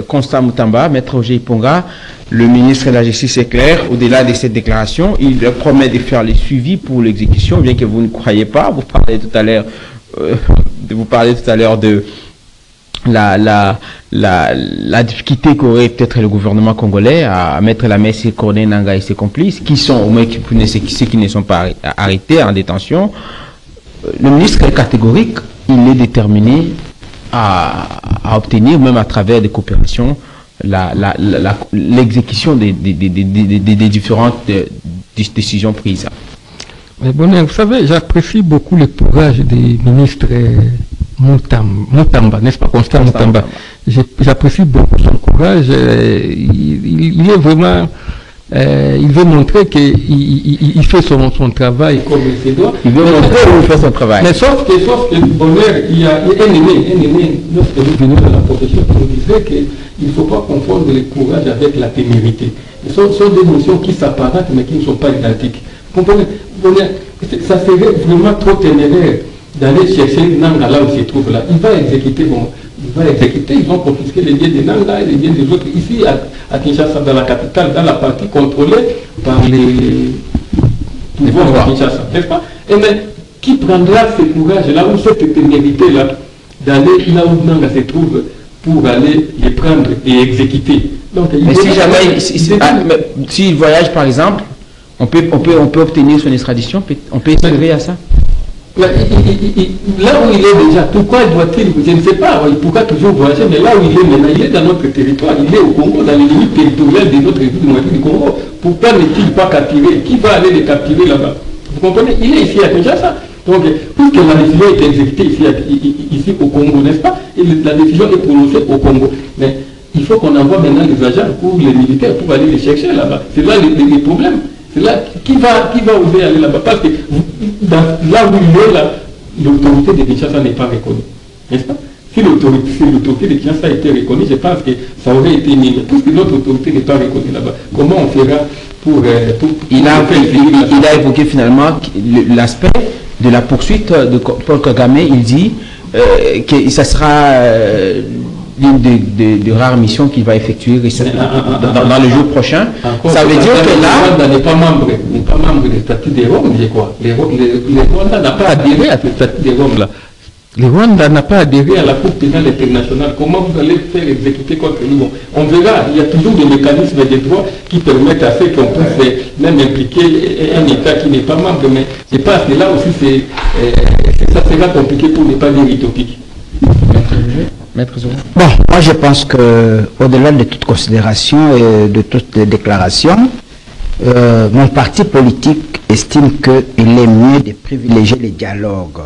Constant Moutamba, Maître Roger Iponga. Le ministre de la Justice est clair, au-delà de cette déclaration, il promet de faire les suivis pour l'exécution, bien que vous ne croyez pas. Vous parlez tout à l'heure de la difficulté qu'aurait peut-être le gouvernement congolais à mettre la main sur Corneille Nangaa et ses complices, qui sont au moins ceux qui ne sont pas arrêtés en détention. Le ministre est catégorique, il est déterminé à obtenir, même à travers des coopérations, l'exécution des différentes décisions prises. Mais bon, vous savez, j'apprécie beaucoup le courage des ministres Moutamba, n'est-ce pas, Constant Moutamba. J'apprécie beaucoup son courage. Il est vraiment... il veut montrer qu'il fait son travail comme il se doit. Il veut montrer où il fait son travail. Mais sauf que bonheur, il y a un aîné, lorsque nous venons de la profession, qui nous disait qu'il ne faut pas confondre le courage avec la témérité. Ce sont des notions qui s'apparentent mais qui ne sont pas identiques. Vous comprenez? Ça serait vraiment trop téméraire d'aller chercher Nanga là où il se trouve là. Il va exécuter, ils ont confisqué les biens de Nanga et les biens des autres ici à Kinshasa, dans la capitale, dans la partie contrôlée par les pouvoirs de Kinshasa, n'est-ce pas? Et mais qui prendra ce courage là où cette témérité là d'aller là où Nanga se trouve pour aller les prendre et exécuter? Donc, mais si jamais, s'il voyage par exemple, on peut obtenir son extradition, on peut espérer à ça? Là où il est déjà, pourquoi doit-il, je ne sais pas, il pourra toujours voyager, mais là où il est maintenant, il est dans notre territoire, il est au Congo, dans les limites territoriales de notre ville du Congo. Pourquoi n'est-il pas capturé? Qui va aller le capturer là-bas? Vous comprenez? Il est ici à Kinshasa. Donc, puisque la décision est exécutée ici au Congo, n'est-ce pas? Et la décision est prononcée au Congo. Mais il faut qu'on envoie maintenant les agents pour les militaires pour aller les chercher là-bas. C'est là les problèmes. C'est là qui va oser aller là-bas. Parce que là où il est, l'autorité de Kinshasa n'est pas reconnue. N'est-ce pas? Si l'autorité de Kinshasa a été reconnue, je pense que ça aurait été mieux. Puisque notre autorité n'est pas reconnue là-bas, comment on fera pour il a évoqué finalement l'aspect de la poursuite de Paul Kagame. Il dit que ça sera l'une des rares missions qu'il va effectuer dans les jours prochains. Ça veut dire que là... Le Rwanda n'est pas membre du statut des Roms, je crois. Le Rwanda n'a pas adhéré à ce statut des Roms là. Le Rwanda n'a pas adhéré à la Cour pénale internationale. Comment vous allez faire exécuter contre nous? On verra. Il y a toujours des mécanismes de droit qui permettent à ce qu'on puisse même impliquer un État qui n'est pas membre. Mais je pense que là aussi, ça sera compliqué pour ne pas dire utopique. Maître Zoro. Bon, moi je pense que au-delà de toute considération et de toutes les déclarations, mon parti politique estime qu'il est mieux de privilégier les dialogues.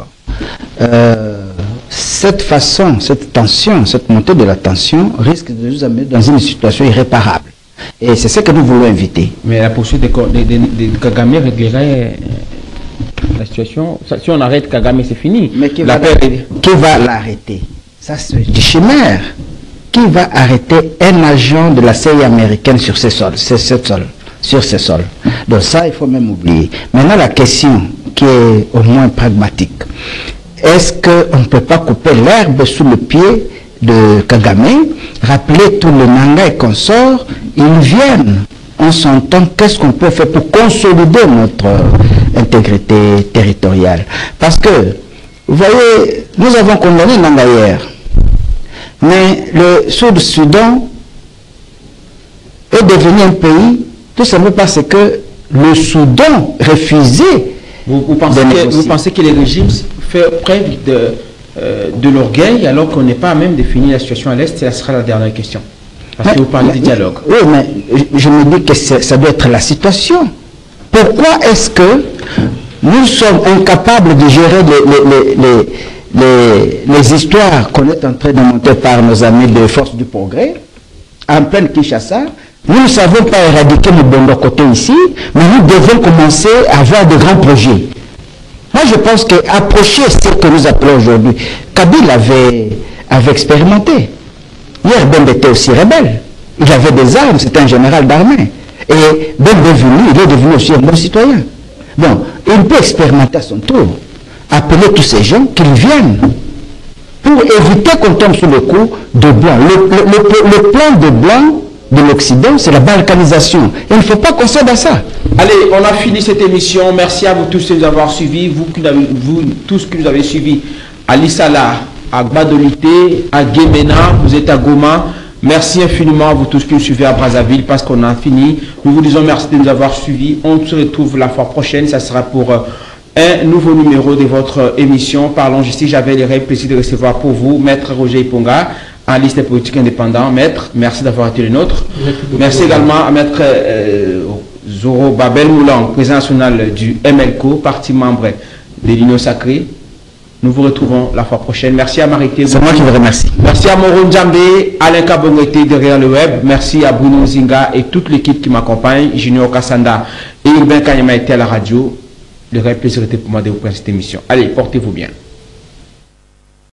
Cette façon, cette tension, cette montée de la tension risque de nous amener dans une situation irréparable. Et c'est ce que nous voulons éviter. Mais la poursuite de Kagame réglerait la situation. Si on arrête Kagame, c'est fini. Mais qui va l'arrêter? Ça, c'est du chimère. Qui va arrêter un agent de la CIA américaine sur ces sols, sur ces sols? Donc ça, il faut même oublier. Maintenant, la question qui est au moins pragmatique. Est-ce qu'on ne peut pas couper l'herbe sous le pied de Kagame, rappeler tous les Nanga et consorts, ils viennent, on s'entend, qu'est-ce qu'on peut faire pour consolider notre intégrité territoriale? Parce que, vous voyez, nous avons condamné Nanga hier, mais le Sud-Soudan est devenu un pays tout simplement parce que le Soudan refusait. Vous pensez que les régimes font preuve de l'orgueil alors qu'on n'est pas à même de finir la situation à l'Est? Ça sera la dernière question. Parce que vous parlez du dialogue. Oui, mais je me dis que ça doit être la situation. Pourquoi est-ce que nous sommes incapables de gérer les histoires qu'on est en train de monter par nos amis de Force du Progrès en pleine Kinshasa? Nous ne savons pas éradiquer le bon côté ici, mais nous devons commencer à avoir de grands projets. Moi, je pense qu'approcher ce que nous appelons aujourd'hui, Kabila avait expérimenté. Hier, Bembe était aussi rebelle. Il avait des armes, c'était un général d'armée. Et Bembe il est devenu aussi un bon citoyen. Bon, il peut expérimenter à son tour. Appeler tous ces gens qu'ils viennent pour éviter qu'on tombe sous le coup de Blanc. Le plan de Blanc de l'Occident, c'est la balkanisation. Et il ne faut pas qu'on cède à ça. Allez, on a fini cette émission. Merci à vous tous de nous avoir suivis. Vous tous qui nous avez suivis à Lissala, à Gbadolité, à Guémena, vous êtes à Goma. Merci infiniment à vous tous qui nous suivez à Brazzaville parce qu'on a fini. Nous vous disons merci de nous avoir suivis. On se retrouve la fois prochaine. Ça sera pour un nouveau numéro de votre émission Parlons Justice. J'avais le plaisir de recevoir pour vous Maître Roger Iponga, analyste politique indépendant. Maître, merci d'avoir été le nôtre. Merci également à Maître Zoro Babel Moulan, président national du MLCO, parti membre de l'Union Sacrée. Nous vous retrouvons la fois prochaine. Merci à Marité. C'est moi qui vous remercie. Merci à Moron Djambé, Alain Kabongete derrière le web. Merci à Bruno Zinga et toute l'équipe qui m'accompagne, Junior Kassanda et Urbain Kanyama était à la radio. Le réel plaisir était pour moi de vous prendre cette émission. Allez, portez-vous bien.